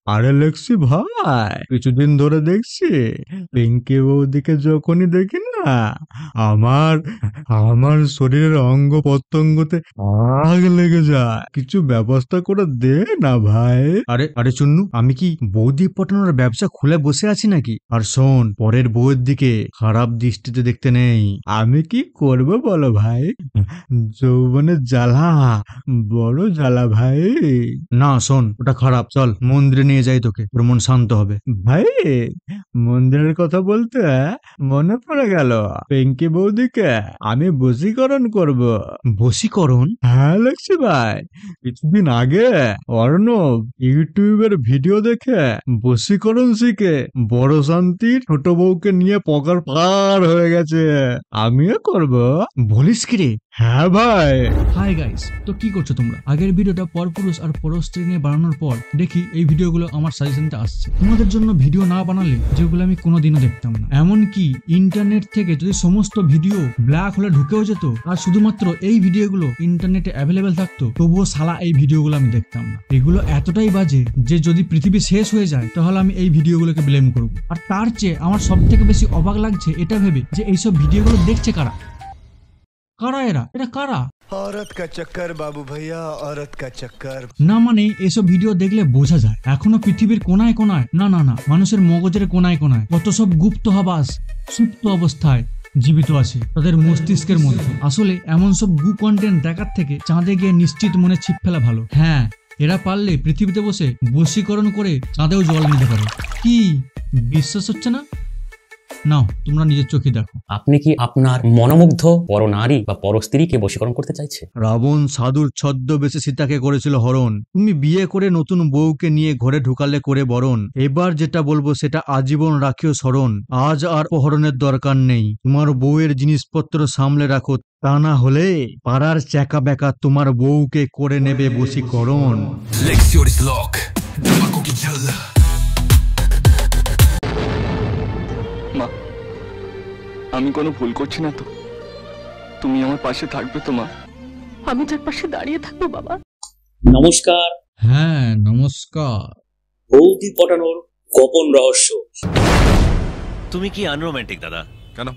আরে লেক্সি ভাই, কিছুদিন ধরে দেখছি পিঙ্কি বৌদিকে যখনই দেখি না, আমার আমার শরীরের অঙ্গ প্রত্যঙ্গতে আগ লেগে যায়। কিছু ব্যবস্থা করে দে না ভাই। আরে আরে চুন্নু, আমি কি বৌদি পটানোর ব্যবসা খুলে বসে আছি নাকি? আর শোন, পরের বউয়ের দিকে খারাপ দৃষ্টিতে দেখতে নেই। আমি কি করব বলো ভাই? যৌবনের জ্বালা, বড় জ্বালা ভাই। না শোন, ওটা খারাপ। চল মন্দিরে নিয়ে যাই তোকে, তোর মন শান্ত হবে। ভাই, মন্দিরের কথা বলতে মনে পড়ে গেল, পিঙ্কি বৌদিকে আমি বশীকরণ করব। বশীকরণ? হ্যাঁ লক্ষ্মী ভাই, কিছুদিন আগে অর্ণব ইউটিউবের ভিডিও দেখে বশীকরণ শিখে বড় শান্তির ছোট বউকে নিয়ে পকার পার হয়ে গেছে। আমিও করব। বলিস কি রে? হ্যাঁ ভাই। হাই গাইস, তো কি করছো তোমরা? আগের ভিডিওটা পরপুরুষ আর পরস্ত্রী নিয়ে বানানোর পর দেখি এই ভিডিওগুলো আমার সাজেশনটা আসছে। তোমাদের জন্য ভিডিও না বানালে যেগুলো আমি কোনোদিনও দেখতাম না। এমনকি ইন্টারনেট থেকে যদি সমস্ত ভিডিও ব্ল্যাক হোলে ঢুকেও যেত আর শুধুমাত্র এই ভিডিওগুলো ইন্টারনেটে অ্যাভেলেবেল থাকতো, তবুও শালা এই ভিডিওগুলো আমি দেখতাম না। এগুলো এতটাই বাজে যে যদি পৃথিবী শেষ হয়ে যায় তাহলে আমি এই ভিডিওগুলোকে ব্লেম করব। আর তার চেয়ে আমার সব থেকে বেশি অবাক লাগছে এটা ভেবে যে এইসব ভিডিওগুলো দেখছে কারা। এরা কারা? औरत का चक्कर बाबू भैया, औरत का चक्कर। না মানে এসব ভিডিও দেখলে বোঝা যায় এখনো পৃথিবীর কোনায় কোনায়, না মানুষের মগজের কোনায় কোনায় কত সব গুপ্ত আবাস সুপ্ত অবস্থায় জীবিত আছে তাদের মস্তিষ্কের মধ্যে। আসলে এমন সব গু কন্টেন্ট দেখার থেকে চাঁদে গিয়ে নিশ্চিত মনে ছিপ ফেলা ভালো। হ্যাঁ, এরা পারলে পৃথিবীতে বসে বশীকরণ করে চাঁদেও জল নিতে পারে। কি বিশ্বাস হচ্ছে না? নাও তোমরা নিজের চোখে দেখো। আপনি কি আপনার মনোমুগ্ধ পরনারী বা পরস্ত্রীকে বশীকরণ করতে চাইছে? রাবণ সাধুর ছদ্মবেশে সীতাকে করেছিল হরণ। তুমি বিয়ে করে নতুন বউকে নিয়ে ঘরে ঢুকালে করে বরণ। এবার যেটা বলবো সেটা আজীবন রাখিও স্মরণ। আজ আর অহরণের দরকার নেই। তোমার বউয়ের জিনিসপত্র সামলে রাখো, তা না হলে পাড়ার চ্যাকা ব্যাকা তোমার বউকে করে নেবে বশীকরণ। মা, আমি কোনো ভুল করছি না তো? তুমি আমার পাশে থাকবে তো মা? আমি তার পাশে দাঁড়িয়ে থাকবো বাবা। নমস্কার। হ্যাঁ নমস্কার। বৌদি পটানোর গোপন রহস্য। তুমি কি আনরোম্যান্টিক দাদা? কেন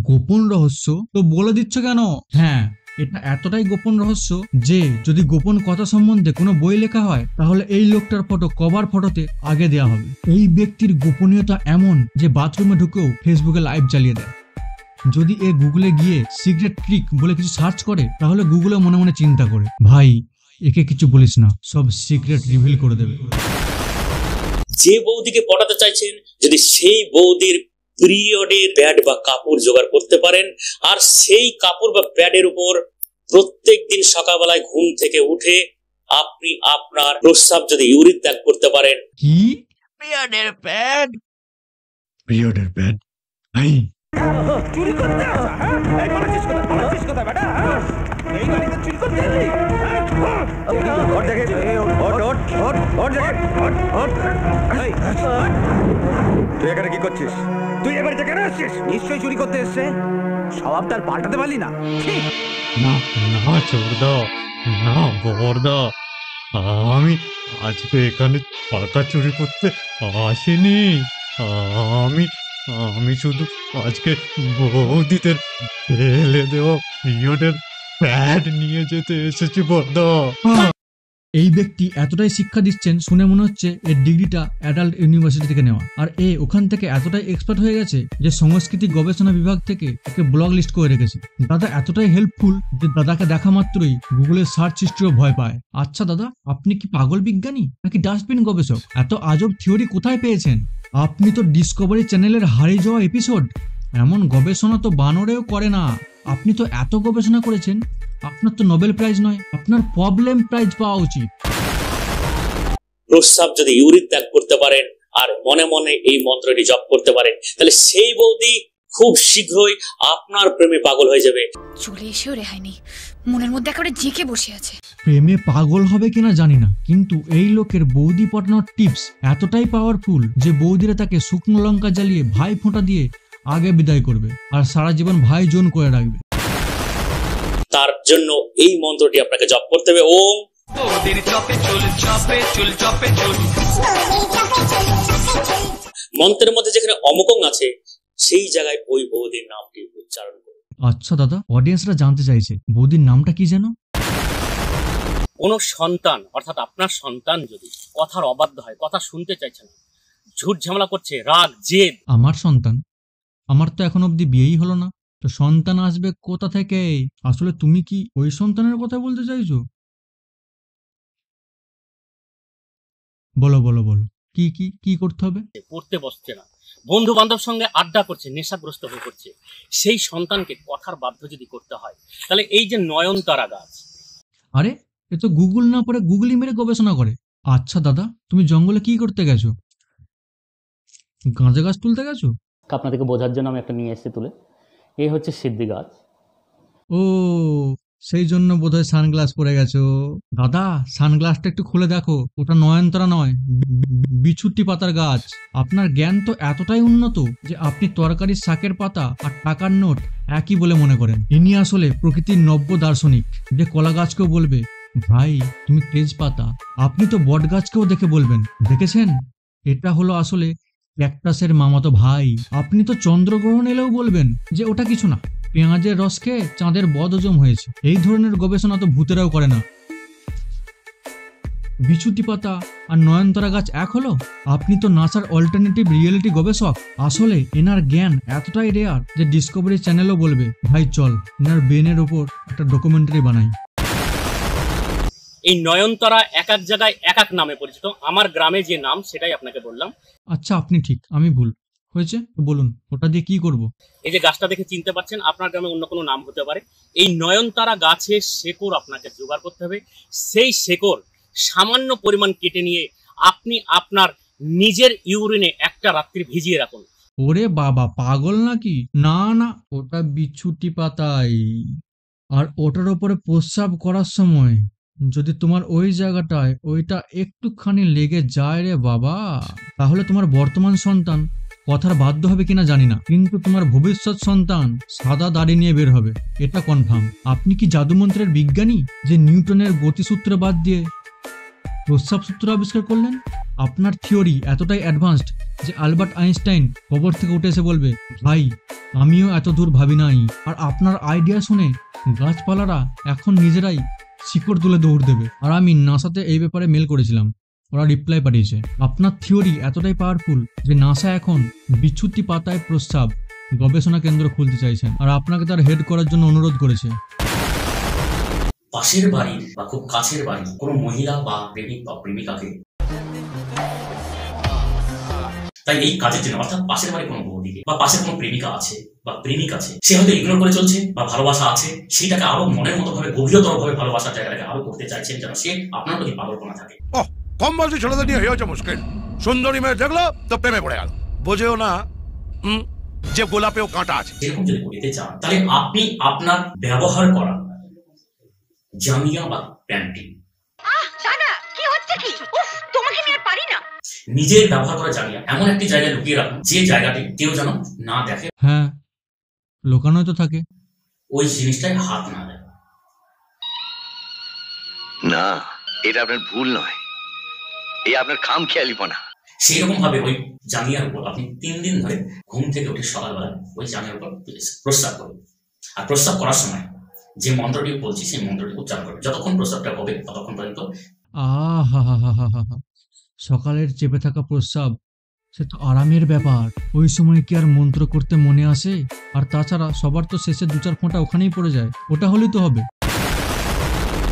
গোপন রহস্য তো বলে দিচ্ছ কেন? হ্যাঁ, এটা এতটাই গোপন রহস্য যে যদি গোপন কথা সম্বন্ধে কোনো বই লেখা হয় তাহলে এই লোকটার ফটো কভার ফটোতে আগে দেওয়া হবে। এই ব্যক্তির গোপনীয়তা এমন যে বাথরুমে ঢুকেও ফেসবুকে লাইভ চালিয়ে দেয়। যদি এ গুগলে গিয়ে সিক্রেট ট্রিক বলে কিছু সার্চ করে তাহলে গুগলে মনে মনে চিন্তা করে, ভাই একে কিছু বলিস না, সব সিক্রেট রিভিল করে দেবে। যে বৌদিকে পটাতে চাইছেন, যদি সেই বৌদির পিরিয়ডের প্যাড বা কাপড় জোগাড় করতে পারেন আর সেই কাপড় বা প্যাডের উপর প্রত্যেক দিন সকালবেলায় ঘুম থেকে উঠে আপনি আপনার প্রস্রাব যদি ইউরিন ত্যাগ করতে পারেন। কি পিরিয়ডের প্যাড? পিরিয়ডের প্যাড? ভাই চুরি করতে আসা, হ্যাঁ? এই পালাচ্ছিস কোথায় বেটা? এই গাড়িতে চুরি করতে এলি? ওঠ দেখে, ওঠ দেখে, ওঠ। তুই এখানে কি করছিস? তুই এ বাড়িতে কেন আসছিস? নিশ্চয়ই চুরি করতে এসছে। স্বভাবটা পাল্টাতে পারলি না? না না চোরদা, না বরদা, আমি আজকে এখানে টাকা চুরি করতে আসিনি। আমি শুধু আজকে বৌদিদের ফেলে দেওয়া পিরিয়ডের প্যাড নিয়ে যেতে এসেছি বরদা। এই ব্যক্তি এতটাই শিক্ষা দিচ্ছেন শুনে মনে হচ্ছে এর ডিগ্রিটা অ্যাডাল্ট ইউনিভার্সিটি থেকে নেওয়া। আর ওখান থেকে এতটাই এক্সপার্ট হয়ে গেছে যে সংস্কৃতি গবেষণা বিভাগ থেকে একে ব্লগ লিস্ট করে রেখেছে। দাদা এতটাই হেল্পফুল যে দাদাকে দেখা মাত্রই গুগলের সার্চ হিস্ট্রিও ভয় পায়। আচ্ছা দাদা, আপনি কি পাগল বিজ্ঞানী নাকি ডাস্টবিন গবেষক? এত আজব থিওরি কোথায় পেয়েছেন? আপনি তো ডিসকভারি চ্যানেলের হারিয়ে যাওয়া এপিসোড। এমন গবেষণা তো বানরেও করে না। আপনি তো এত গবেষণা করেছেন, আপনার তো নোবেল প্রাইজ নয়, আপনার প্রবলেম প্রাইজ পাওয়া উচিত। প্রস্রাব যদি ইউরিন ত্যাগ করতে পারেন আর মনে মনে এই মন্ত্রটি জপ করতে পারেন তাহলে সেই বৌদি খুব শীঘ্রই আপনার প্রেমে পাগল হয়ে যাবে। চলে এসেও রেহাই নেই, মনের মধ্যে একেবারে জেঁকে বসে আছে। প্রেমে পাগল হবে কিনা জানি না, কিন্তু এই লোকের বৌদি পটানোর টিপস এতটাই পাওয়ারফুল যে বৌদিরা তাকে শুকনো লঙ্কা জ্বালিয়ে ভাই ফোঁটা দিয়ে আগে বিদায় করবে আর সারা জীবন ভাই জোন করে রাখবে। তার জন্য এই মন্ত্রটি আপনাকে জপ করতে হবে। ওম মন্ত্রের মধ্যে যেখানে অমকং আছে সেই জায়গায় ওই বৌদির নামটি উচ্চারণ করুন। আচ্ছা দাদা, অডিয়েন্সরা জানতে চাইছে বৌদির নামটা কি যেন? কোনো সন্তান অর্থাৎ আপনার সন্তান যদি কথার অবাধ্য হয়, কথা শুনতে চাইছে না, ঝুট ঝামেলা করছে, রাগ জেদ, আমার সন্তান? আমার তো এখন অবধি বিয়েই হলো না, তো সন্তান আসবে কোথা থেকে? আসলে তুমি কি ওই সন্তানের কথা বলতে চাইছো? বলো বলো বলো, কি কি কি করতে হবে? পড়তে বসছে না, বন্ধু বান্ধব সঙ্গে আড্ডা করছে, নেশাগ্রস্ত হয়ে পড়ছে, সেই সন্তানকে কথার বাধ্য যদি করতে হয় তাহলে এই যে নয়নতারা গাছ। আরে এ তো গুগল না পড়ে গুগলি মেরে গবেষণা করে। আচ্ছা দাদা, তুমি জঙ্গলে কি করতে গেছো? গাঁজা গাছ তুলতে গেছো? আপনাদেরকে বোঝার জন্য আমি একটা নিয়ে এসেছি তুলে। এই হচ্ছে সিদ্ধি গাছ। ও, সেই জন্য বোধহয় সানগ্লাস পরে গেছো। দাদা, সানগ্লাসটা একটু খুলে দেখো, ওটা নয়নতারা নয়, বিছুটি পাতার গাছ। আপনার জ্ঞান তো এতটাই উন্নত যে আপনি তরকারির শাকের পাতা আর টাকার নোট একই বলে মনে করেন। ইনি আসলে প্রকৃতির নব্য দার্শনিক, যে কলা গাছকেও বলবে ভাই তুমি তেজপাতা। আপনি তো বট গাছকেও দেখে বলবেন দেখেছেন, এটা হলো আসলে ক্যাকটাসের মামাতো ভাই। আপনি তো চন্দ্রগ্রহণ এলেও বলবেন যে ওটা কিছু না, পেঁয়াজের রস খেয়ে চাঁদের বদহজম হয়েছে। এই ধরনের গবেষণা তো ভূতেরাও করে না। বিছুটি পাতা আর নয়নতারা গাছ এক হলো? আপনি তো নাসার অল্টারনেটিভ রিয়েলিটি গবেষক। আসলে এনার জ্ঞান এতটাই রেয়ার যে ডিসকভারি চ্যানেলও বলবে ভাই চল এনার ব্রেনের ওপর একটা ডকুমেন্টারি বানাই। এই নয়নতারা এক এক জায়গায় এক এক নামে পরিচিত। আমার গ্রামে যে নাম সেটাই আপনাকে বললাম। আচ্ছা আপনি ঠিক, আমি ভুল হয়েছে, বলুন ওটা দিয়ে কি করব? এই যে গাছটা দেখে চিনতে পারছেন, আপনার গ্রামে অন্য কোনো নাম হতে পারে। এই নয়নতারা গাছের শেকড় আপনাকে জোগাড় করতে হবে। সেই শেকড় সামান্য পরিমাণ কেটে নিয়ে আপনি আপনার নিজের ইউরিনে একটা রাত্রি ভিজিয়ে রাখুন। ওরে বাবা, পাগল নাকি? না না, ওটা বিছুটি পাতাই। আর ওটার ওপরে প্রস্রাব করার সময় যদি তোমার ওই জায়গাটায় ওইটা একটুখানি লেগে যায় রে বাবা, তাহলে তোমার বর্তমান সন্তান কথার বাধ্য হবে কিনা জানি না, কিন্তু তোমার ভবিষ্যৎ সন্তান সাদা দাড়ি নিয়ে বের হবে, এটা কনফার্ম। আপনি কি জাদুমন্ত্রের বিজ্ঞানী যে নিউটনের গতিসূত্র বাদ দিয়ে প্রস্রাব সূত্র আবিষ্কার করলেন? আপনার থিওরি এতটাই অ্যাডভান্সড যে আলবার্ট আইনস্টাইন কবর থেকে উঠে এসে বলবে ভাই আমিও এত দূর ভাবি নাই। আর আপনার আইডিয়া শুনে গাছপালারা এখন নিজেরাই শিকড় তুলে দৌড় দেবে। আর আমি নাসাতে এই ব্যাপারে মেল করেছিলাম, ওরা রিপ্লাই পাঠিয়েছে। আপনার থিওরি এতটাই পাওয়ারফুল যে নাসা এখন বিচ্ছুতি পাতায় প্রস্রাব গবেষণা কেন্দ্র খুলতে চাইছেন, আর আপনাকে তার হেড করার জন্য অনুরোধ করেছে। পাশের বাড়ির বা খুব কাছের বাড়ির কোনো মহিলা বা প্রেমিক বা প্রেমিকাকে, তাই এই কাজের জন্য অর্থাৎ পাশের বাড়ির কোনো বৌদিকে বা পাশের কোনো প্রেমিকা আছে বা প্রেমিক আছে, সে হয়তো ইগনোর করে চলছে বা ভালোবাসা আছে, সেটাকে আরো মনের মতো ভাবে গভীরতর ভাবে ভালোবাসার জায়গাটাকে আরো করতে চাইছেন যেন সে আপনার প্রতি পাগলপনা থাকে। কম বয়সী ছেলেদের নিয়ে হয়ে যাচ্ছে মুশকিল। সুন্দরী মেয়ে দেখলো তো প্রেমে পড়ে গেল, বোঝেও না যে গোলাপেও কাঁটা আছে। এরকম যদি করতে চান তাহলে আপনি আপনার ব্যবহার করা জামিয়া বা প্যান্টি, নিজের ব্যবহার করা জামিয়া এমন একটি জায়গায় লুকিয়ে রাখুন যে জায়গাটি কেউ যেন না দেখে। হ্যাঁ, লোকানোই তো থাকে। ওই জিনিসটায় হাত না দেয়। না, এটা আপনার ভুল নয়, এই আপনার খামখেয়ালিপনা। সেই রকম ভাবে ওই জামিয়ার উপর আপনি 3 দিন ধরে ঘুম থেকে উঠে সকালবেলা ওই জামিয়ার উপর প্রস্রাব করুন। আর প্রস্রাব করার সময় যে মন্ত্রটি বলছি সেই মন্ত্রটি উচ্চারণ করবে। যতক্ষণ প্রস্রাবটা হবে ততক্ষণ পর্যন্ত সকালের চেপে থাকা প্রস্রাব সে তো আরামের ব্যাপার, ওই সময় কি আর মন্ত্র করতে মনে আসে? আর তাছাড়া সবার তো শেষে 2-4 ফোঁটা ওখানেই পড়ে যায়, ওটা হলেই তো হবে।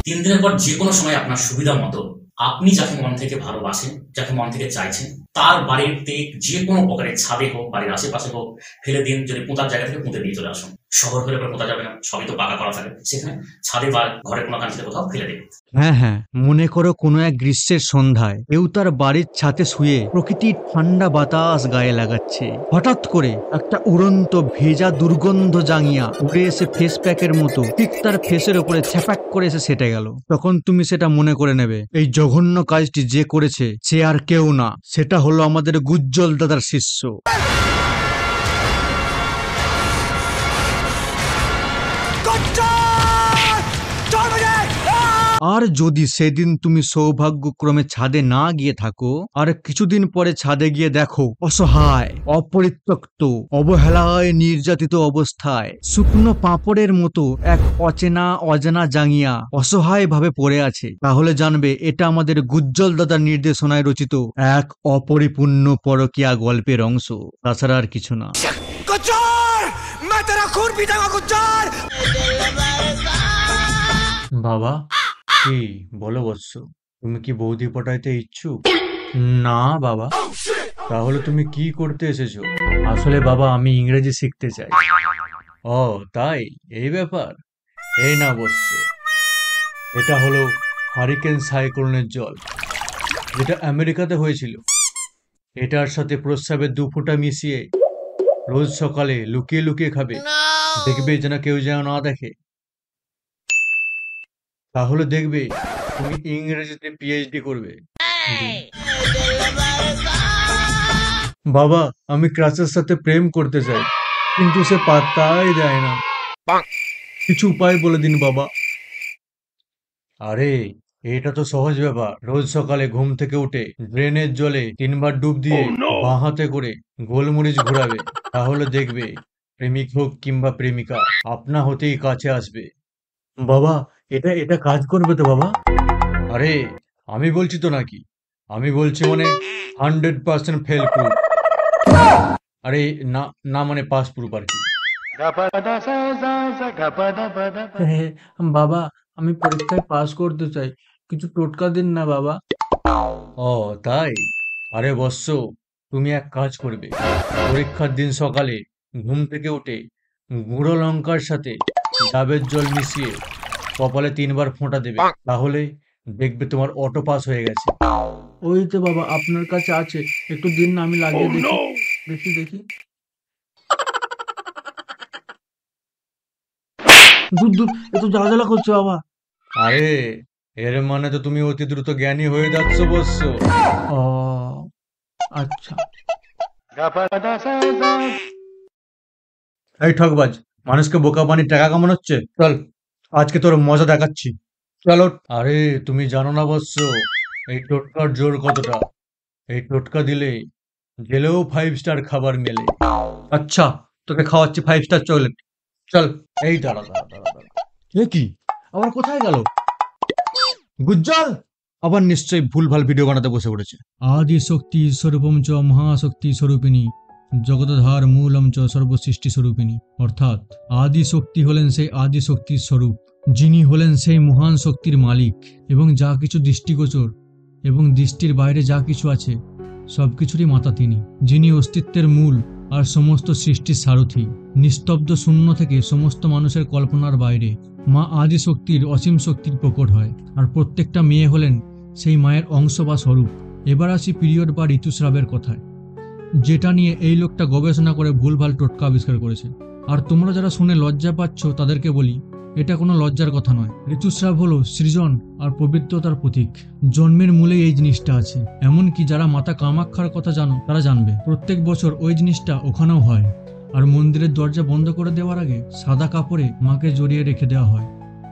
3 দিনের পর যে কোনো সময় আপনার সুবিধা মতো আপনি যাকে মন থেকে ভালোবাসেন, যাকে মন থেকে চাইছেন, তার বাড়িতে যে কোনো প্রকারের ছাদে হোক, বাড়ির আশেপাশে হোক, ফেলে দিন। যদি পোঁতার জায়গা থেকে পুঁতে দিয়ে চলে আসুন। শহর হলে পরে পোঁতা যাবে না, সবই তো পাকা করা থাকে, সেখানে ছাদে বা ঘরের কোনো কাঞ্চিতে কোথাও ফেলে দিন। হ্যাঁ, মনে করো কোনো এক গ্রীষ্মের সন্ধ্যায় কেউ তার বাড়ির ছাদে শুয়ে প্রকৃতির ঠান্ডা বাতাস গায়ে লাগাচ্ছে। হঠাৎ করে একটা উড়ন্ত ভেজা দুর্গন্ধ জাঙ্গিয়া উড়ে এসে ফেস প্যাকের মতো ঠিক তার ফেসের ওপরে ছ্যাপাক করে এসে সেটে গেল। তখন তুমি সেটা মনে করে নেবে এই জঘন্য কাজটি যে করেছে সে আর কেউ না, সেটা হলো আমাদের গুজ্জ্বল দাদার শিষ্য। চল আর যদি সেদিন তুমি সৌভাগ্যক্রমে ছাদে না গিয়ে থাকো আর কিছুদিন পরে ছাদে গিয়ে দেখো অসহায়, অপরিত্যক্ত, অবহেলায় নির্যাতিত অবস্থায় শুকনো পাঁপড়ের মতো এক অজানা জাঙ্গিয়া অসহায় ভাবে পড়ে আছে, তাহলে জানবে এটা আমাদের গুজ্জ্বল দাদার নির্দেশনায় রচিত এক অপরিপূর্ণ পরকীয়া গল্পের অংশ, তাছাড়া আর কিছু না। বাবা কি বলো বৎস, তুমি কি বৌদি পটাইতে ইচ্ছুক? না বাবা। তাহলে তুমি কি করতে এসেছো? আসলে বাবা আমি ইংরেজি শিখতে চাই। ও তাই, এই ব্যাপার। এই না বৎস, এটা হলো হারিকেন সাইক্লোনের জল, যেটা আমেরিকাতে হয়েছিল। এটার সাথে প্রস্রাবের 2 ফোঁটা মিশিয়ে রোজ সকালে লুকিয়ে লুকিয়ে খাবে, দেখবে যেন কেউ যেন না দেখে। তাহলে দেখবে তুমি ইংরেজিতে পিএইচডি করবে। বাবা আমি ক্লাসের সাথে প্রেম করতে চাই, কিন্তু সে পাত্তাই দেয় না। কিছু উপায় বলে দিন বাবা। আরে এটা তো সহজ ব্যাপার। রোজ সকালে ঘুম থেকে উঠে ড্রেনের জলে 3 বার ডুব দিয়ে বাঁ হাতে করে গোলমরিচ ঘোরাবে, তাহলে দেখবে প্রেমিক হোক কিংবা প্রেমিকা আপনা হতেই কাছে আসবে। বাবা এটা কাজ করবে তো বাবা? আরে আমি বলছি তো নাকি, আমি বলছি মানে 100% ফেল প্রুফ। আরে না না মানে পাস প্রুফ আর কি। বাবা আমি পরীক্ষায় পাস করতে চাই, কিছু টোটকা দিন না বাবা। ও তাই? আরে বৎস তুমি এক কাজ করবে, পরীক্ষার দিন সকালে ঘুম থেকে উঠে গুঁড়ো লঙ্কার সাথে ডাবের জল মিশিয়ে কপালে 3 বার ফোঁটা দেবে, তাহলে দেখবে তোমার অটো পাস হয়ে গেছে। ওই তো বাবা আপনার কাছে আছে, একটু দিন না আমি লাগিয়ে দেখি। দেখি দূর এত জ্বালা করছো বাবা। আরে এর মানে তো তুমি অতি দ্রুত জ্ঞানী হয়ে যাচ্ছ বৎস। ও আচ্ছা। এই ঠকবাজ, মানুষকে বোকা বানিয়ে টাকা কামানো হচ্ছে, চল আজকে তোর মজা দেখাচ্ছি, চলো। আরে তুমি জানো না বৎস এই টোটকার জোর কতটা। এই টোটকা দিলে গেলেও 5 স্টার খাবার মেলে। আচ্ছা তোকে খাওয়াচ্ছি 5 স্টার চকলেট, চল। এই দাঁড়া। এ কি আবার কোথায় গেল গুজ্জ্বল? আবার নিশ্চয়ই ভুলভাল ভিডিও বানাতে বসে পড়েছে। আদি শক্তি স্বরূপম চ মহাশক্তি স্বরূপিণী জগতধার মূলম চ সর্বসৃষ্টি স্বরূপিণী। অর্থাৎ আদি শক্তি হলেন সেই আদি শক্তির স্বরূপ, যিনি হলেন সেই মহান শক্তির মালিক, এবং যা কিছু দৃষ্টিগোচর এবং দৃষ্টির বাইরে যা কিছু আছে সবকিছুরই মাতা তিনি, যিনি অস্তিত্বের মূল আর সমস্ত সৃষ্টির সারথি। নিস্তব্ধ শূন্য থেকে সমস্ত মানুষের কল্পনার বাইরে মা আদি শক্তির অসীম শক্তির প্রকট হয়, আর প্রত্যেকটা মেয়ে হলেন সেই মায়ের অংশ বা স্বরূপ। এবার আসি পিরিয়ড বা ঋতুস্রাবের কথায়, যেটা নিয়ে এই লোকটা গবেষণা করে ভুলভাল টোটকা আবিষ্কার করেছে। আর তোমরা যারা শুনে লজ্জা পাচ্ছ তাদেরকে বলি, এটা কোনো লজ্জার কথা নয়। ঋতুস্রাব হলো সৃজন আর পবিত্রতার প্রতীক। জন্মের মূলেই এই জিনিসটা আছে। এমনকি যারা মাতা কামাক্ষার কথা জানো তারা জানবে প্রত্যেক বছর ওই জিনিসটা ওখানেও হয়। আর মন্দিরের দরজা বন্ধ করে দেওয়ার আগে সাদা কাপড়ে মাকে জড়িয়ে রেখে দেওয়া হয়।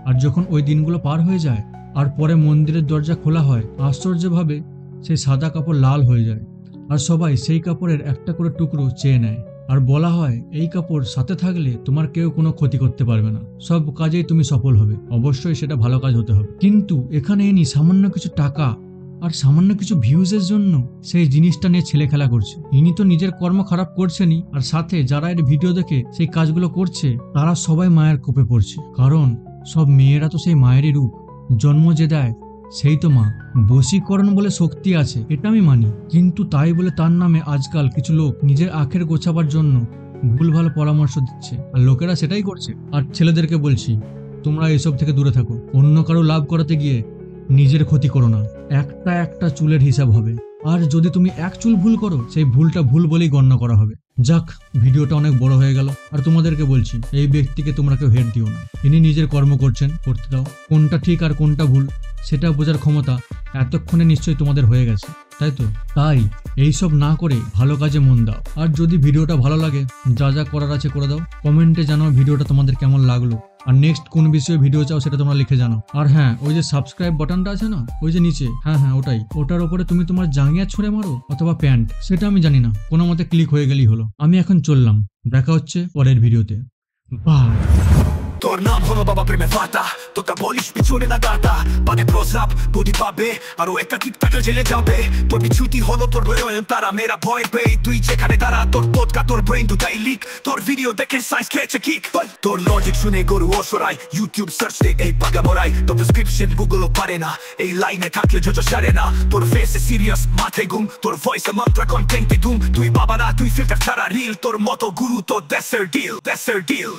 আর যখন ওই দিনগুলো পার হয়ে যায় আর পরে মন্দিরের দরজা খোলা হয়, আশ্চর্যভাবে সেই সাদা কাপড় লাল হয়ে যায়, আর সবাই সেই কাপড়ের একটা করে টুকরো চেয়ে নেয়। আর বলা হয় এই কাপড় সাথে থাকলে তোমার কেউ কোনো ক্ষতি করতে পারবে না, সব কাজেই তুমি সফল হবে। অবশ্যই সেটা ভালো কাজ হতে হবে, কিন্তু এখানে ইনি সামান্য কিছু টাকা আর সামান্য কিছু ভিউজের জন্য সেই জিনিসটা নিয়ে ছেলে খেলা করছে। ইনি তো নিজের কর্ম খারাপ করছেনই, আর সাথে যারা এর ভিডিও দেখে সেই কাজগুলো করছে তারা সবাই মায়ের কোপে পড়ছে। কারণ সব মেয়েরা তো সেই মায়েরই রূপ, জন্ম যে দেয় সেই তো মা। বশীকরণ বলে শক্তি আছে, এটা আমি মানি, কিন্তু তাই বলে তার নামে আজকাল কিছু লোক নিজের আখের গোছাবার জন্য ভুলভাল পরামর্শ দিচ্ছে, আর লোকেরা সেটাই করছে। আর ছেলেদেরকে বলছি, তোমরা এসব থেকে দূরে থাকো। অন্য কারো লাভ করাতে গিয়ে নিজের ক্ষতি করো না। একটা চুলের হিসাব হবে, আর যদি তুমি এক চুল ভুল করো সেই ভুলটা ভুল বলেই গণ্য করা হবে। যাক, ভিডিওটা অনেক বড় হয়ে গেল। আর তোমাদেরকে বলছি, এই ব্যক্তিকে তোমরা কেউ হেড দিও না। ইনি নিজের কর্ম করছেন, করতে দাও। কোনটা ঠিক আর কোনটা ভুল সেটা বোঝার ক্ষমতা এতক্ষণে নিশ্চয়ই তোমাদের হয়ে গেছে, তাই তো? তাই এইসব না করে ভালো কাজে মন দাও। আর যদি ভিডিওটা ভালো লাগে, যা যা করার আছে করে দাও। কমেন্টে জানাও ভিডিওটা তোমাদের কেমন লাগলো। আর নেক্সট কোন বিষয়ে ভিডিও চাও সেটা তোমরা লিখে জানো। আর হ্যাঁ, ওই যে সাবস্ক্রাইব বাটনটা আছে না, ওই যে নিচে, হ্যাঁ ওটাই, ওটার উপরে তুমি তোমার জাঙ্গিয়া ছুঁড়ে মারো অথবা প্যান্ট, সেটা আমি জানি না, কোনো মতে ক্লিক হয়ে গেলেই হলো। আমি এখন চললাম, দেখা হচ্ছে পরের ভিডিওতে, বাই। তোর নাম হলো বাবা প্রেমে ফাটা, তোটা বলিস পিছনে না গাটা, মানে প্রসাব বুদ্ধি পাবে আরো একটা টিকটাকে জেলে যাবে। তোর বিছুতি হলো তোর তারা মেরা ভয় পেয়ে তুই যেখানে তারা, তোর পদকা তোর ব্রেন দুটাই লিক, তোর ভিডিও দেখে সাইন্স খেয়েছে কিক। তোর লজিক শুনে গরু অসরাই, ইউটিউব সার্চ দে এই বাগা মরাই, তোর প্রেসক্রিপশন গুগলও পারে না, এই লাইনে থাকলে যত সারে না। তোর ফেসে সিরিয়াস মাথায় ঘুম, তোর ভয়েসে মন্ত্র কন্টেন্টে ধুম, তুই বাবা না তুই ফিল্টার ছাড়া রিল, তোর মতো গুরু তোর দেশের ডিল।